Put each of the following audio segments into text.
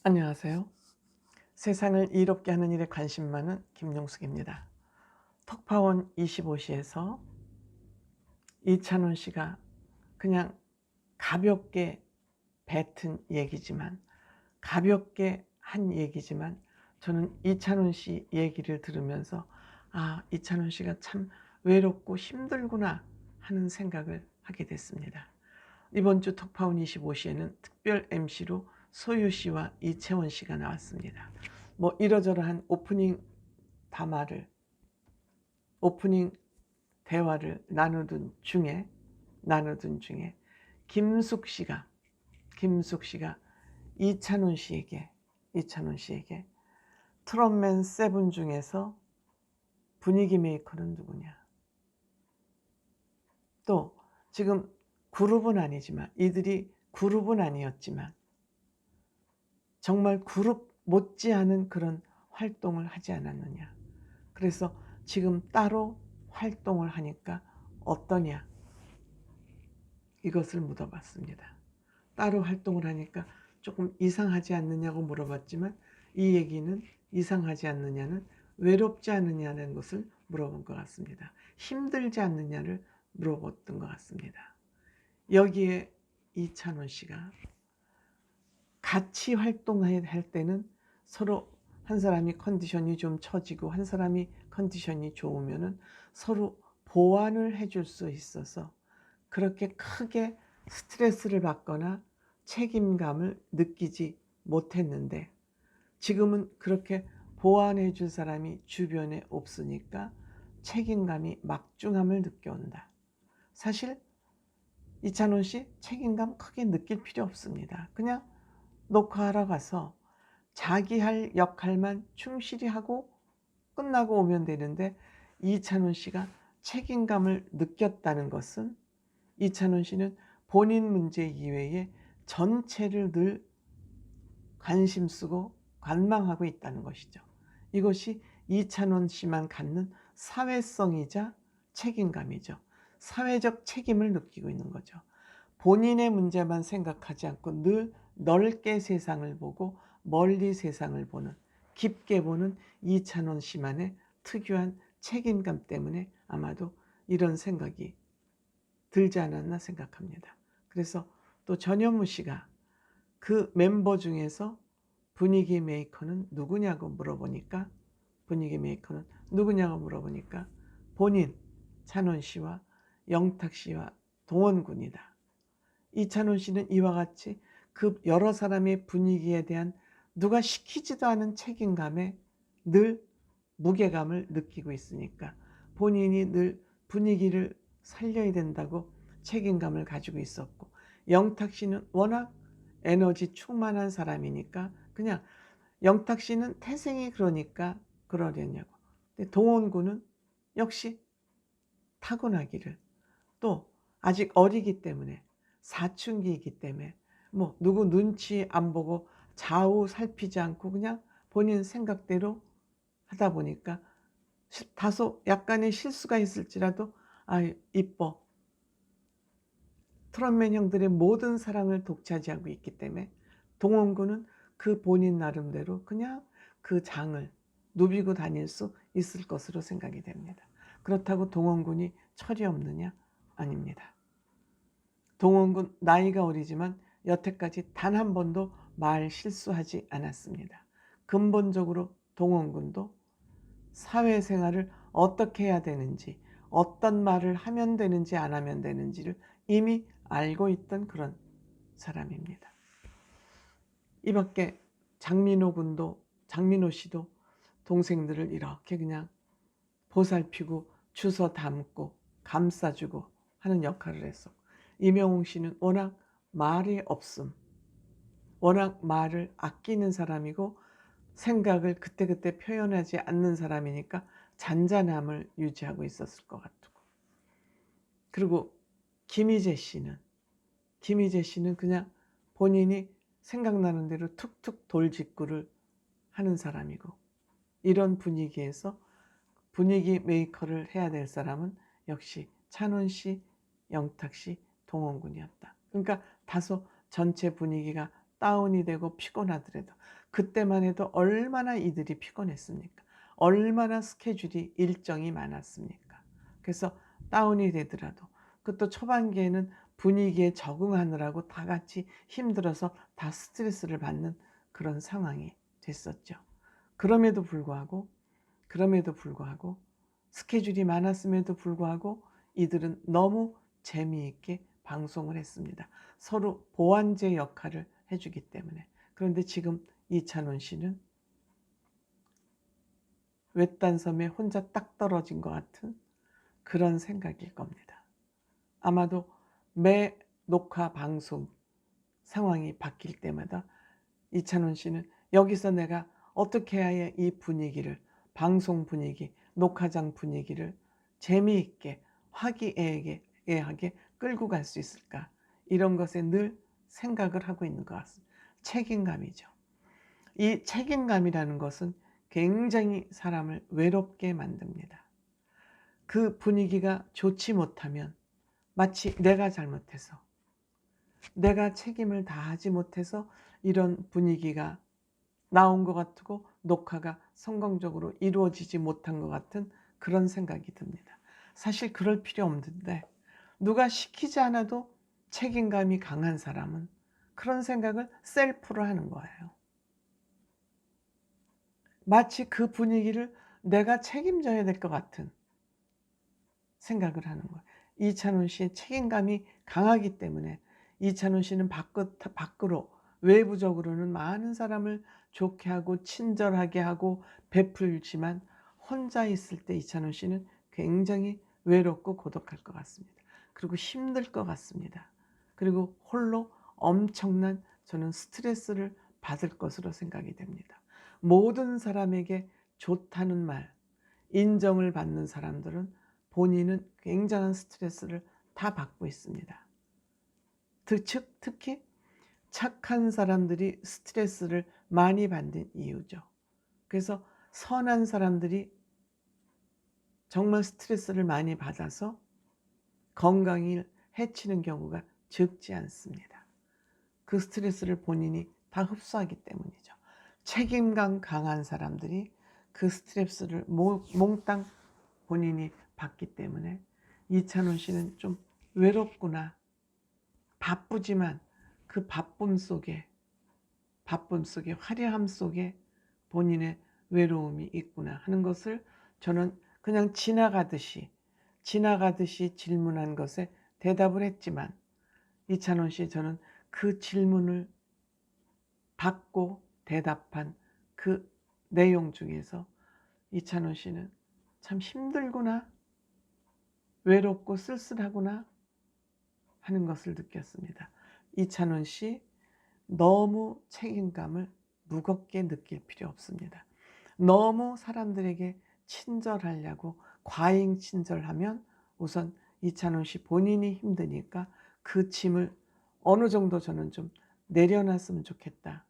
안녕하세요. 세상을 이롭게 하는 일에 관심 많은 김용숙입니다. 톡파원 25시에서 이찬원 씨가 그냥 가볍게 뱉은 얘기지만, 가볍게 한 얘기지만, 저는 이찬원 씨 얘기를 들으면서 이찬원 씨가 참 외롭고 힘들구나 하는 생각을 하게 됐습니다. 이번 주 톡파원 25시에는 특별 MC로 소유 씨와 이채원 씨가 나왔습니다. 이러저러한 오프닝 대화를 나누던 중에 김숙 씨가 이찬원 씨에게 트롯맨 세븐 중에서 분위기 메이커는 누구냐, 또 지금 이들이 그룹은 아니었지만 정말 그룹 못지않은 그런 활동을 하지 않았느냐, 그래서 지금 따로 활동을 하니까 어떠냐, 이것을 물어봤습니다. 따로 활동을 하니까 조금 이상하지 않느냐고 물어봤지만, 이 얘기는 이상하지 않느냐는 외롭지 않느냐는 것을 물어본 것 같습니다. 힘들지 않느냐를 물어봤던 것 같습니다. 여기에 이찬원 씨가 같이 활동할 때는 서로 한 사람이 컨디션이 좀 처지고 한 사람이 컨디션이 좋으면은 서로 보완을 해줄 수 있어서 그렇게 크게 스트레스를 받거나 책임감을 느끼지 못했는데, 지금은 그렇게 보완해 줄 사람이 주변에 없으니까 책임감이 막중함을 느껴온다. 사실 이찬원 씨 책임감 크게 느낄 필요 없습니다. 그냥 녹화하러 가서 자기 할 역할만 충실히 하고 끝나고 오면 되는데, 이찬원 씨가 책임감을 느꼈다는 것은 이찬원 씨는 본인 문제 이외에 전체를 늘 관심 쓰고 관망하고 있다는 것이죠. 이것이 이찬원 씨만 갖는 사회성이자 책임감이죠. 사회적 책임을 느끼고 있는 거죠. 본인의 문제만 생각하지 않고 늘 넓게 세상을 보고 멀리 세상을 보는, 깊게 보는 이찬원 씨만의 특유한 책임감 때문에 아마도 이런 생각이 들지 않았나 생각합니다. 그래서 또 전현무 씨가 그 멤버 중에서 분위기 메이커는 누구냐고 물어보니까 본인 찬원 씨와 영탁 씨와 동원군이다. 이찬원 씨는 이와 같이 그 여러 사람의 분위기에 대한 누가 시키지도 않은 책임감에 늘 무게감을 느끼고 있으니까 본인이 늘 분위기를 살려야 된다고 책임감을 가지고 있었고, 영탁 씨는 워낙 에너지 충만한 사람이니까 그냥 영탁 씨는 태생이 그러니까 그러려냐고. 근데 동원군은 역시 타고나기를, 또 아직 어리기 때문에, 사춘기이기 때문에 누구 눈치 안 보고 좌우 살피지 않고 그냥 본인 생각대로 하다 보니까 다소 약간의 실수가 있을지라도 이뻐, 트롯맨 형들의 모든 사랑을 독차지하고 있기 때문에 동원군은 그 본인 나름대로 그냥 그 장을 누비고 다닐 수 있을 것으로 생각이 됩니다. 그렇다고 동원군이 철이 없느냐? 아닙니다. 동원군 나이가 어리지만 여태까지 단 한 번도 말 실수하지 않았습니다. 근본적으로 동원군도 사회생활을 어떻게 해야 되는지, 어떤 말을 하면 되는지 안 하면 되는지를 이미 알고 있던 그런 사람입니다. 이 밖에 장민호 씨도 동생들을 이렇게 그냥 보살피고 주워 담고 감싸주고 하는 역할을 했었고, 이명웅 씨는 워낙 말이 없음, 워낙 말을 아끼는 사람이고 생각을 그때그때 표현하지 않는 사람이니까 잔잔함을 유지하고 있었을 것 같고, 그리고 김희재 씨는 그냥 본인이 생각나는 대로 툭툭 돌직구를 하는 사람이고, 이런 분위기에서 분위기 메이커를 해야 될 사람은 역시 찬원 씨, 영탁 씨, 동원군이었다. 그러니까 다소 전체 분위기가 다운이 되고 피곤하더라도 그때만 해도 얼마나 이들이 피곤했습니까? 얼마나 스케줄이 일정이 많았습니까? 그래서 다운이 되더라도 그것도 초반기에는 분위기에 적응하느라고 다 같이 힘들어서 다 스트레스를 받는 그런 상황이 됐었죠. 그럼에도 불구하고 스케줄이 많았음에도 불구하고 이들은 너무 재미있게 방송을 했습니다. 서로 보완제 역할을 해주기 때문에. 그런데 지금 이찬원 씨는 외딴 섬에 혼자 딱 떨어진 것 같은 그런 생각일 겁니다. 아마도 매 녹화 방송 상황이 바뀔 때마다 이찬원 씨는 여기서 내가 어떻게 해야 이 분위기를, 방송 분위기, 녹화장 분위기를 재미있게 화기애애하게 끌고 갈 수 있을까, 이런 것에 늘 생각을 하고 있는 것 같습니다. 책임감이죠. 이 책임감이라는 것은 굉장히 사람을 외롭게 만듭니다. 그 분위기가 좋지 못하면 마치 내가 잘못해서, 내가 책임을 다하지 못해서 이런 분위기가 나온 것 같고 녹화가 성공적으로 이루어지지 못한 것 같은 그런 생각이 듭니다. 사실 그럴 필요 없는데 누가 시키지 않아도 책임감이 강한 사람은 그런 생각을 셀프로 하는 거예요. 마치 그 분위기를 내가 책임져야 될 것 같은 생각을 하는 거예요. 이찬원 씨의 책임감이 강하기 때문에 이찬원 씨는 밖으로 외부적으로는 많은 사람을 좋게 하고 친절하게 하고 베풀지만 혼자 있을 때 이찬원 씨는 굉장히 외롭고 고독할 것 같습니다. 그리고 힘들 것 같습니다. 그리고 홀로 엄청난 저는 스트레스를 받을 것으로 생각이 됩니다. 모든 사람에게 좋다는 말, 인정을 받는 사람들은 본인은 굉장한 스트레스를 다 받고 있습니다. 특히 착한 사람들이 스트레스를 많이 받는 이유죠. 그래서 선한 사람들이 정말 스트레스를 많이 받아서 건강을 해치는 경우가 적지 않습니다. 그 스트레스를 본인이 다 흡수하기 때문이죠. 책임감 강한 사람들이 그 스트레스를 몽땅 본인이 받기 때문에 이찬원 씨는 좀 외롭구나. 바쁘지만 그 바쁨 속에 화려함 속에 본인의 외로움이 있구나 하는 것을 저는 그냥 지나가듯이 질문한 것에 대답을 했지만 이찬원 씨, 저는 그 질문을 받고 대답한 그 내용 중에서 이찬원 씨는 참 힘들구나, 외롭고 쓸쓸하구나 하는 것을 느꼈습니다. 이찬원 씨, 너무 책임감을 무겁게 느낄 필요 없습니다. 너무 사람들에게 친절하려고 과잉 친절하면 우선 이찬원 씨 본인이 힘드니까 그 짐을 어느 정도 저는 좀 내려놨으면 좋겠다.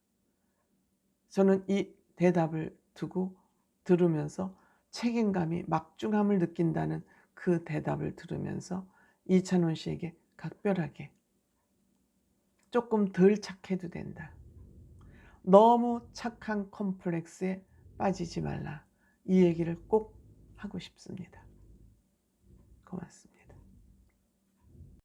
저는 이 대답을 두고 들으면서 책임감이 막중함을 느낀다는 그 대답을 들으면서 이찬원 씨에게 각별하게 조금 덜 착해도 된다. 너무 착한 컴플렉스에 빠지지 말라. 이 얘기를 꼭 하고 싶습니다. 고맙습니다.